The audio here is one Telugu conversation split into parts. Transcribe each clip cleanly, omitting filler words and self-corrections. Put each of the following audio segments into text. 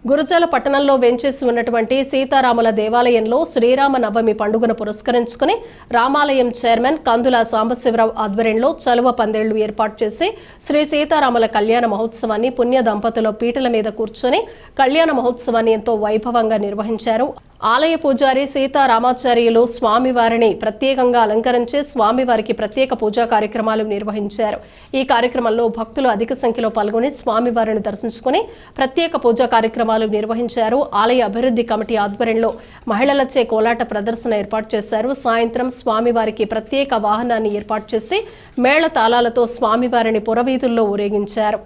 గురజాల పట్టణంలో వెంచేసి ఉన్నటువంటి సీతారాముల దేవాలయంలో శ్రీరామ నవమి పండుగను పురస్కరించుకుని రామాలయం చైర్మన్ కందుల సాంబశివరావు ఆధ్వర్యంలో చలువ పందేళ్లు ఏర్పాటు చేసి శ్రీ సీతారాముల కళ్యాణ మహోత్సవాన్ని పుణ్య దంపతుల పీటల మీద కూర్చొని కళ్యాణ మహోత్సవాన్ని ఎంతో వైభవంగా నిర్వహించారు. ఆలయ పూజారి సీతారామాచార్యులు స్వామివారిని ప్రత్యేకంగా అలంకరించి స్వామివారికి ప్రత్యేక పూజా కార్యక్రమాలు నిర్వహించారు. ఈ కార్యక్రమంలో భక్తులు అధిక సంఖ్యలో పాల్గొని స్వామివారిని దర్శించుకుని ప్రత్యేక పూజా కార్యక్రమాలు నిర్వహించారు. ఆలయ అభివృద్ధి కమిటీ ఆధ్వర్యంలో మహిళలచే కోలాట ప్రదర్శన ఏర్పాటు చేశారు. సాయంత్రం స్వామివారికి ప్రత్యేక వాహనాన్ని ఏర్పాటు చేసి మేళ తాళాలతో స్వామివారిని పురవీధుల్లో ఊరేగించారు.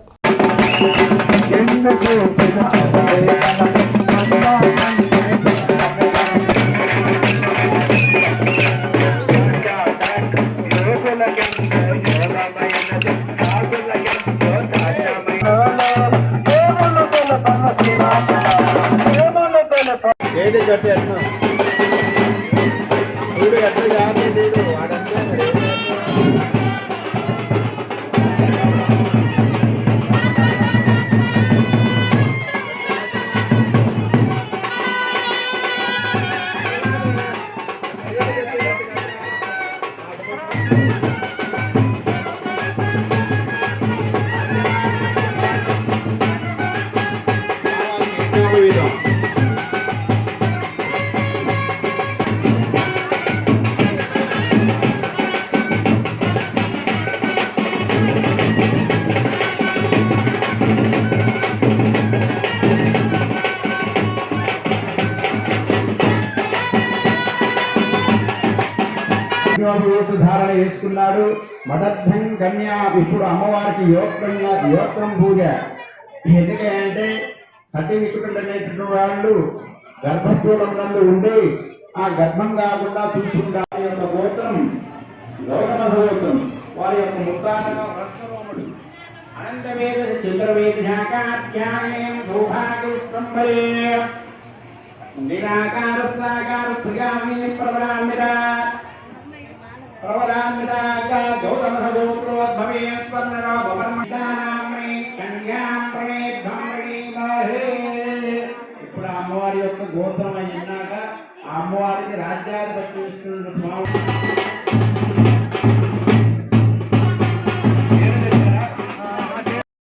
ధారణ చేసుకున్నాడు. మఠర్థం కన్యా ఇప్పుడు అమ్మవారికి యోత్రం పూజ. ఎందుకంటే కట్టి విక్కుడు అనేటువంటి వాళ్ళు గర్భస్థూలంలో ఉండి ఆ గర్భం కాకుండా చూసుకుంటా యొక్క గోత్రం గౌతమ గోత్రం. వారి యొక్క ముత్తాతగా వస్త్రరోముడు అనంతవేద చంద్రవేద శాఖాఖ్యానం సౌభాగ్యస్తంభరే నిరాకార సాకార త్రిగామి ప్రవరామిద గౌతమ గోత్రోద్భవే స్వర్ణరా భవర్మదానామ్రే కన్యాం ప్రణేద్భామణీమహే. ఇప్పుడు అమ్మవారి యొక్క గోత్రం అయినాక ఆ అమ్మవారికి రాజ్యాధిపత్యం ఇస్తున్న స్వామి